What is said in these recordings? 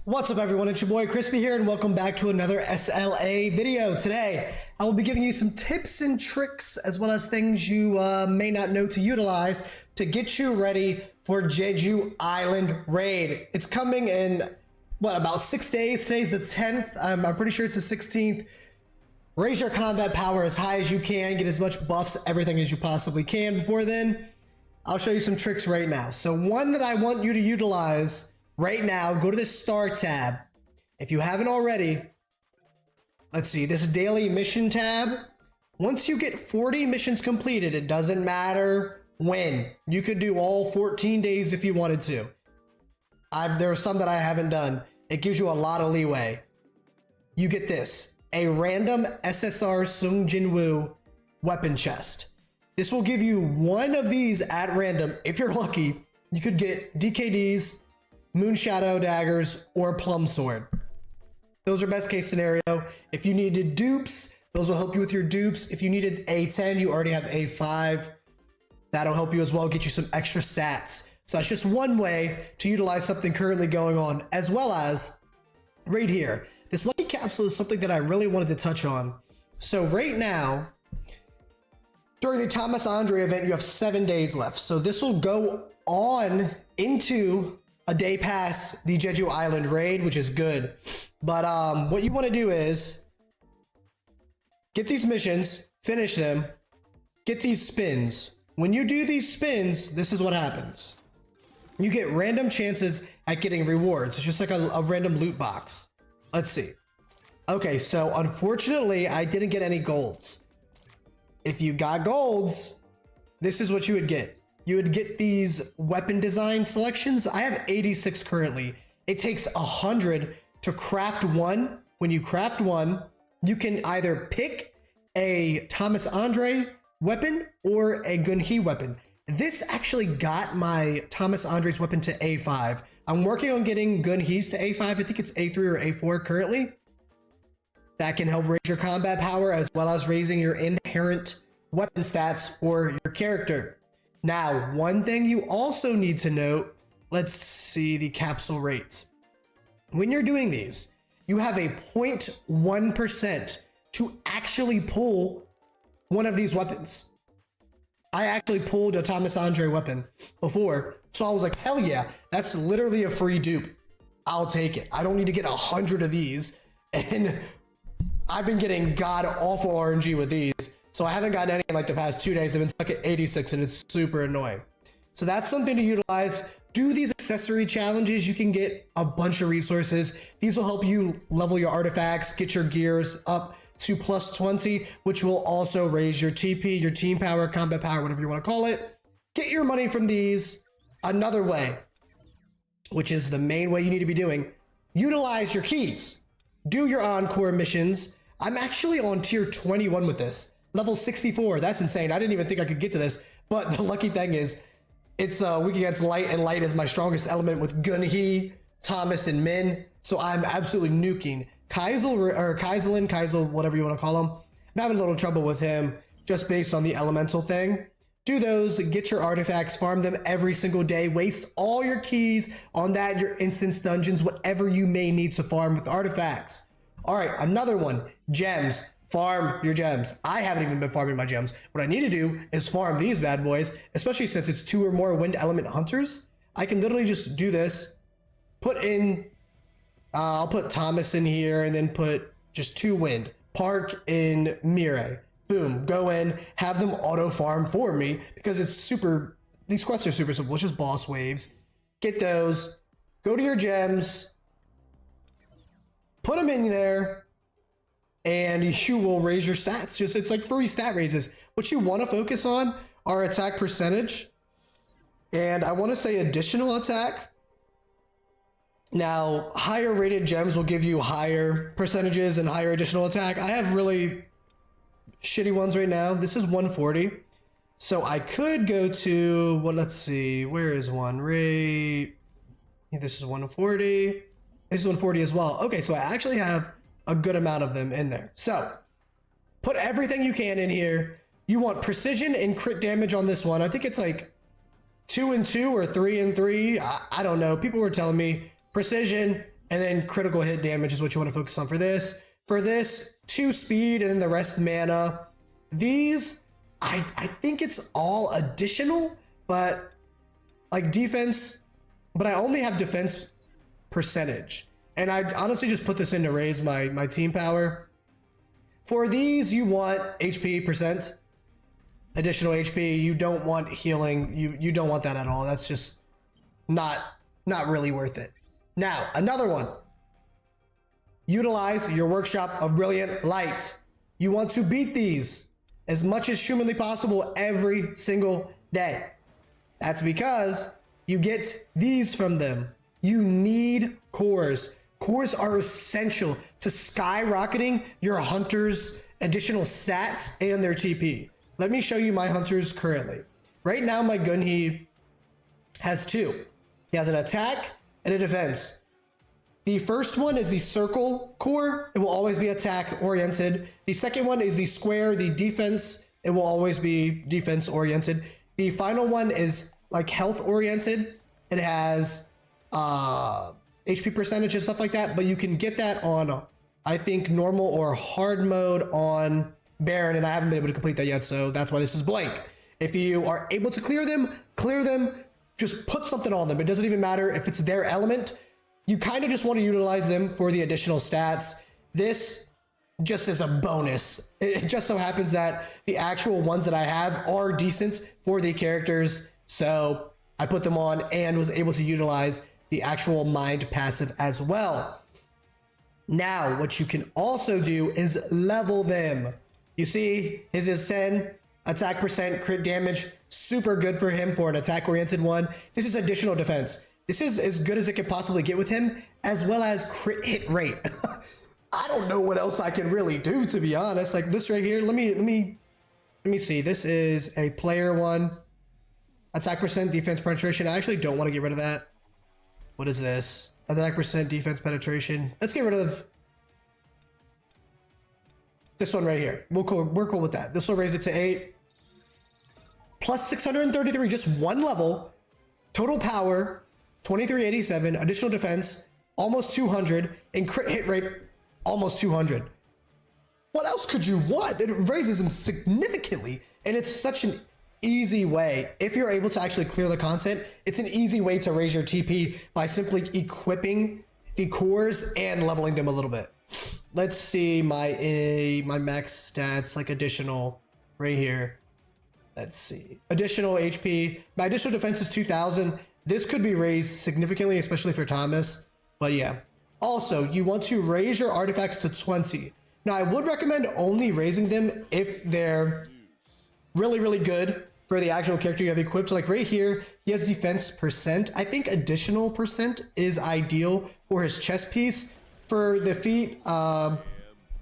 What's up everyone, it's your boy Crispy here and welcome back to another SLA video. Today, I will be giving you some tips and tricks as well as things you may not know to utilize to get you ready for Jeju Island Raid. It's coming in, about 6 days? Today's the 10th, I'm pretty sure it's the 16th. Raise your combat power as high as you can, get as much buffs, everything as you possibly can. Before then, I'll show you some tricks right now. So one that I want you to utilize right now, go to the Star tab. If you haven't already, let's see, this daily mission tab. Once you get 40 missions completed, it doesn't matter when. You could do all 14 days if you wanted to. There are some that I haven't done. It gives you a lot of leeway. You get this, a random SSR Sung Jinwoo weapon chest. This will give you one of these at random. If you're lucky, you could get DKDs, Moonshadow daggers, or Plum Sword. Those are best case scenario. If you needed dupes, those will help you with your dupes. If you needed A10, you already have A5. That'll help you as well, get you some extra stats. So that's just one way to utilize something currently going on, as well as right here. This lucky capsule is something that I really wanted to touch on. So right now, during the Thomas Andre event, you have 7 days left. So this will go on into a day past the Jeju Island Raid, which is good. But what you want to do is get these missions, finish them, get these spins. When you do these spins, this is what happens. You get random chances at getting rewards. It's just like a random loot box. Let's see. Okay, so unfortunately, I didn't get any golds. If you got golds, this is what you would get. You would get these weapon design selections. I have 86 currently. It takes 100 to craft one. When you craft one, you can either pick a Thomas Andre weapon or a Gunhee weapon. This actually got my Thomas Andre's weapon to A5. I'm working on getting Gunhees to A5. I think it's A3 or A4 currently. That can help raise your combat power as well as raising your inherent weapon stats for your character. Now, one thing you also need to note, let's see the capsule rates. When you're doing these, you have a 0.1% to actually pull one of these weapons. I actually pulled a Thomas Andre weapon before, so I was like, hell yeah, that's literally a free dupe. I'll take it. I don't need to get 100 of these. And I've been getting god awful RNG with these. So I haven't gotten any in like the past 2 days. I've been stuck at 86 and it's super annoying. So that's something to utilize. Do these accessory challenges. You can get a bunch of resources. These will help you level your artifacts, get your gears up to plus 20, which will also raise your TP, your team power, combat power, whatever you want to call it. Get your money from these another way, which is the main way you need to be doing. Utilize your keys. Do your Encore missions. I'm actually on tier 21 with this. Level 64, that's insane. I didn't even think I could get to this, but the lucky thing is it's weak against light, and light is my strongest element with Gunhee, Thomas, and Min. So I'm absolutely nuking Kaisel, whatever you want to call him. I'm having a little trouble with him just based on the elemental thing. Do those, get your artifacts, farm them every single day, waste all your keys on that, your instance dungeons, whatever you may need to farm with artifacts. All right, another one, gems. Farm your gems. I haven't even been farming my gems. What I need to do is farm these bad boys, especially since it's 2 or more wind element hunters. I can literally just do this, put in, I'll put Thomas in here and then put just 2 wind. Park in Mire. Boom, go in, have them auto farm for me because it's super, these quests are super simple. It's just boss waves. Get those, go to your gems, put them in there, and you will raise your stats. It's like free stat raises. What you want to focus on are attack percentage, and I want to say additional attack. Now, higher rated gems will give you higher percentages and higher additional attack. I have really shitty ones right now. This is 140. So I could go to, well, let's see, where is one? Right. This is 140. This is 140 as well. Okay, so I actually have a good amount of them in there. So put everything you can in here. You want precision and crit damage on this one. I think it's like 2 and 2 or 3 and 3. I don't know. People were telling me precision And then critical hit damage is what you want to focus on for this. For this, 2 speed and then the rest mana. These, I think it's all additional, but like defense, but I only have defense percentage. And I honestly just put this in to raise my team power. For these, you want HP percent, additional HP. You don't want healing. You don't want that at all. That's just not really worth it. Now, another one. Utilize your Workshop of Brilliant Light. You want to beat these as much as humanly possible every single day. That's because you get these from them. You need cores. Cores are essential to skyrocketing your hunters' additional stats and their TP. Let me show you my hunters currently. Right now, my Gunhee has 2. He has an attack and a defense. The first one is the circle core. It will always be attack oriented. The second one is the square, the defense. It will always be defense oriented. The final one is like health oriented. It has HP percentage and stuff like that, but you can get that on, I think, normal or hard mode on Baron, and I haven't been able to complete that yet, so that's why this is blank. If you are able to clear them, just put something on them. It doesn't even matter if it's their element. You kind of just want to utilize them for the additional stats. This just is a bonus. It just so happens that the actual ones that I have are decent for the characters, so I put them on and was able to utilize the actual mind passive as well. Now, what you can also do is level them. You see, his is 10, attack percent, crit damage, super good for him for an attack oriented one. This is additional defense. This is as good as it could possibly get with him, as well as crit hit rate. I don't know what else I can really do, to be honest. Like this right here, let me see. This is a player one. Attack percent, defense penetration. I actually don't want to get rid of that. What is this? Attack percent, defense penetration. Let's get rid of this one right here. We're cool with that. This will raise it to 8. Plus 633, just one level. Total power, 2387. Additional defense, almost 200. And crit hit rate, almost 200. What else could you want? It raises him significantly. And it's such an easy way. If you're able to actually clear the content, it's an easy way to raise your TP by simply equipping the cores and leveling them a little bit. Let's see my max stats, like additional right here. Let's see. Additional HP. My additional defense is 2000. This could be raised significantly, especially for Thomas. But yeah. Also, you want to raise your artifacts to 20. Now, I would recommend only raising them if they're really, really good for the actual character you have equipped. Like right here, he has defense percent. I think additional percent is ideal for his chest piece. For the feat,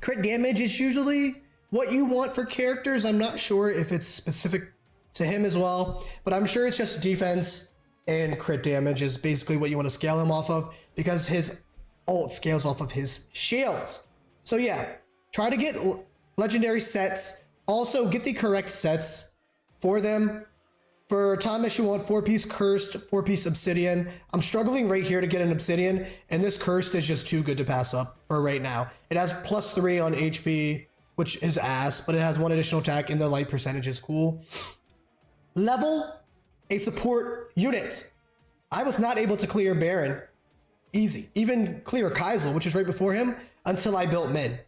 crit damage is usually what you want for characters. I'm not sure if it's specific to him as well, but I'm sure it's just defense and crit damage is basically what you want to scale him off of, because his ult scales off of his shields. So yeah, try to get legendary sets. Also get the correct sets for them. For Thomas, you want 4-piece cursed, 4-piece obsidian. I'm struggling right here to get an obsidian, and this cursed is just too good to pass up for right now. It has +3 on HP, which is ass, but it has 1 additional attack, and the light percentage is cool. Level a support unit. I was not able to clear Baron easy, even clear Kaisel, which is right before him, until I built Min.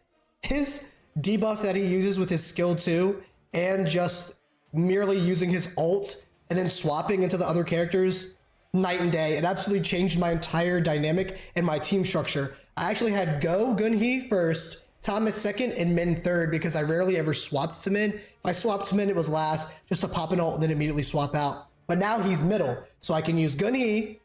His debuff that he uses with his skill 2 and just merely using his ult and then swapping into the other characters, night and day. It absolutely changed my entire dynamic and my team structure. I actually had Gunhee first, Thomas second, and Min third, because I rarely ever swapped to Min. If I swapped to Min, it was last, just to pop an ult and then immediately swap out. But now he's middle, so I can use Gunhee,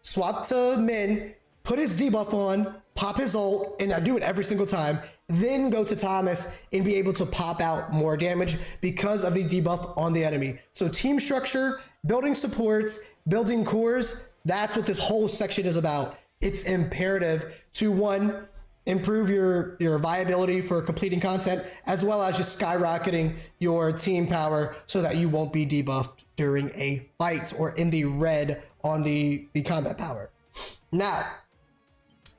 swap to Min, put his debuff on, pop his ult, and I do it every single time, then go to Thomas and be able to pop out more damage because of the debuff on the enemy. So team structure, building supports, building cores, that's what this whole section is about. It's imperative to, one, improve your viability for completing content, as well as just skyrocketing your team power so that you won't be debuffed during a fight or in the red on the combat power. Now,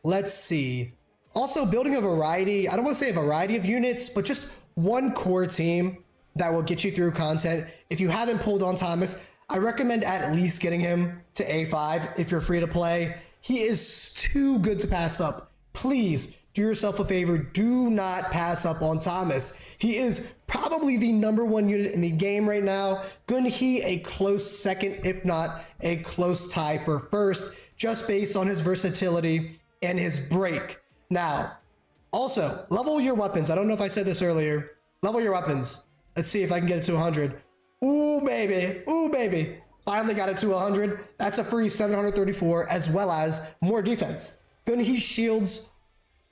Let's see. Also building a variety, I don't want to say a variety of units, but just one core team that will get you through content. If you haven't pulled on Thomas, I recommend at least getting him to A5 if you're free to play. He is too good to pass up. Please do yourself a favor. Do not pass up on Thomas. He is probably the #1 unit in the game right now. Gunhee a close second, if not a close tie for first, just based on his versatility and his break. Now, also, level your weapons. I don't know if I said this earlier. Level your weapons. Let's see if I can get it to 100. Ooh, baby. Ooh, baby. Finally got it to 100. That's a free 734, as well as more defense. Gunhee's shields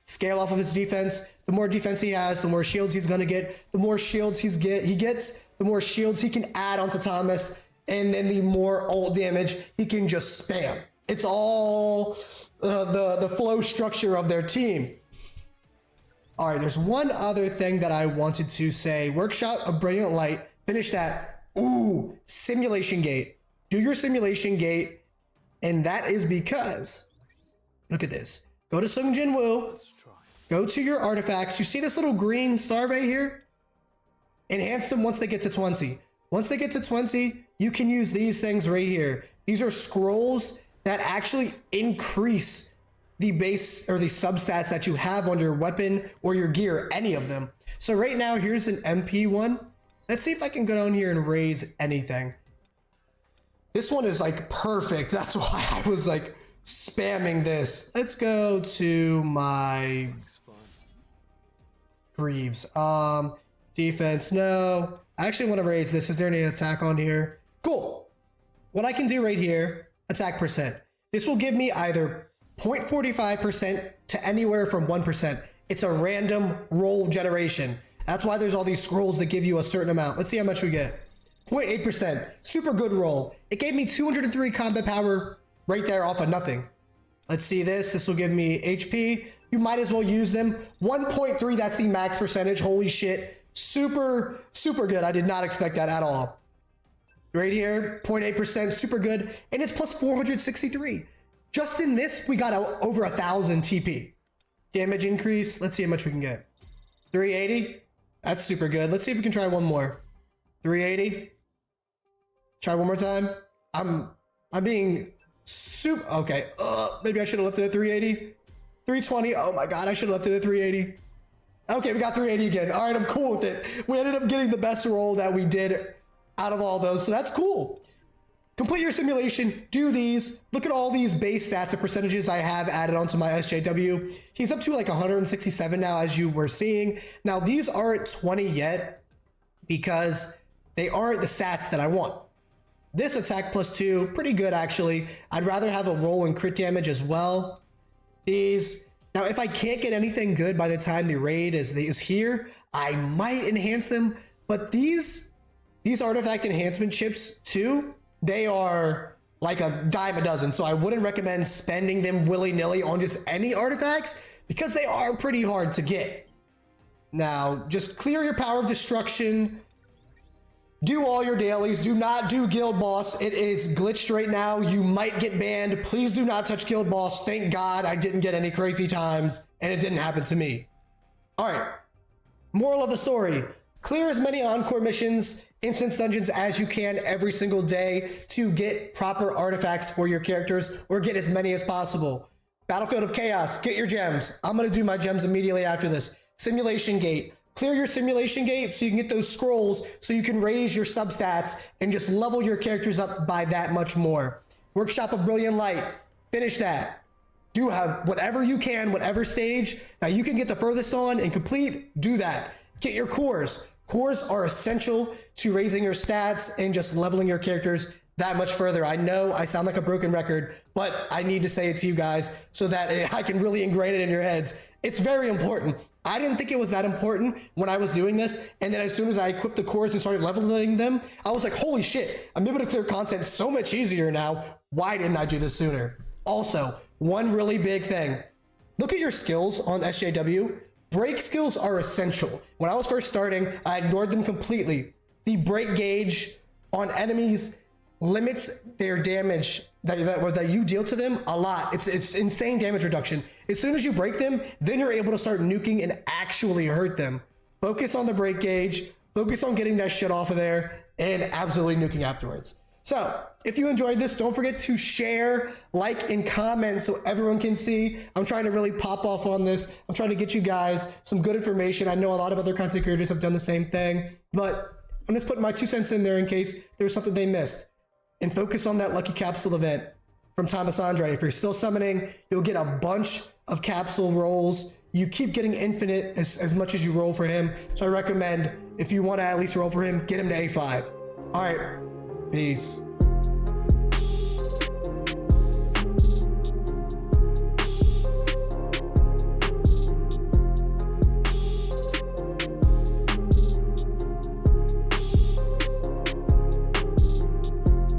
scale off of his defense. The more defense he has, the more shields he's going to get. The more shields he gets, the more shields he can add onto Thomas. And then the more ult damage he can just spam. It's all the flow structure of their team. All right, there's one other thing that I wanted to say. Workshop a Brilliant Light. Finish that. Ooh, Simulation Gate. Do your Simulation Gate. And that is because, look at this. Go to Sung Jin Woo. Go to your artifacts. You see this little green star right here? Enhance them once they get to 20. Once they get to 20, you can use these things right here. These are scrolls that actually increase the base or the substats that you have on your weapon or your gear, any of them. So right now, here's an MP one. Let's see if I can go down here and raise anything. This one is like perfect. That's why I was like spamming this. Let's go to my Greaves. Defense, no. I actually want to raise this. Is there any attack on here? Cool. What I can do right here, attack percent. This will give me either 0.45% to anywhere from 1%. It's a random roll generation. That's why there's all these scrolls that give you a certain amount. Let's see how much we get. 0.8%. Super good roll. It gave me 203 combat power right there off of nothing. Let's see this. This will give me HP. You might as well use them. 1.3, that's the max percentage. Holy shit. Super, super good. I did not expect that at all. Right here, 0.8%, super good. And it's plus 463. Just in this, we got over 1,000 TP. Damage increase. Let's see how much we can get. 380. That's super good. Let's see if we can try one more. 380. Try one more time. I'm being super. Okay. Maybe I should have left it at 380. 320. Oh my God. I should have left it at 380. Okay. We got 380 again. All right. I'm cool with it. We ended up getting the best roll that we did out of all those. So that's cool. Complete your simulation, do these, look at all these base stats and percentages I have added onto my SJW. He's up to like 167 now, as you were seeing. Now, these aren't 20 yet because they aren't the stats that I want. This attack +2, pretty good actually. I'd rather have a roll and crit damage as well. These, now if I can't get anything good by the time the raid is here, I might enhance them, but these artifact enhancement chips too, they are like a dime a dozen, so I wouldn't recommend spending them willy-nilly on just any artifacts because they are pretty hard to get. Now, just clear your power of destruction, do all your dailies, do not do guild boss. It is glitched right now. You might get banned. Please do not touch guild boss. Thank God I didn't get any crazy times and it didn't happen to me. All right, moral of the story. Clear as many Encore missions, instance dungeons as you can every single day to get proper artifacts for your characters, or get as many as possible. Battlefield of Chaos, get your gems. I'm going to do my gems immediately after this. Simulation Gate. Clear your Simulation Gate so you can get those scrolls so you can raise your substats and just level your characters up by that much more. Workshop a Brilliant Light. Finish that. Do have whatever you can, whatever stage that you can get the furthest on and complete, do that. Get your cores. Cores are essential to raising your stats and just leveling your characters that much further. I know I sound like a broken record, but I need to say it to you guys so that I can really ingrain it in your heads. It's very important. I didn't think it was that important when I was doing this. And then as soon as I equipped the cores and started leveling them, I was like, holy shit, I'm able to clear content so much easier now. Why didn't I do this sooner? Also, one really big thing. Look at your skills on SJW. Break skills are essential. When I was first starting, I ignored them completely. The break gauge on enemies limits their damage that you deal to them a lot. It's insane damage reduction. As soon as you break them, then you're able to start nuking and actually hurt them. Focus on the break gauge, focus on getting that shit off of there, and absolutely nuking afterwards. So if you enjoyed this, don't forget to share, like, and comment so everyone can see. I'm trying to really pop off on this. I'm trying to get you guys some good information. I know a lot of other content creators have done the same thing, but I'm just putting my 2 cents in there in case there was something they missed. And focus on that lucky capsule event from Thomas Andre. If you're still summoning, you'll get a bunch of capsule rolls. You keep getting infinite as much as you roll for him. So I recommend, if you want to at least roll for him, get him to A5. All right. Peace.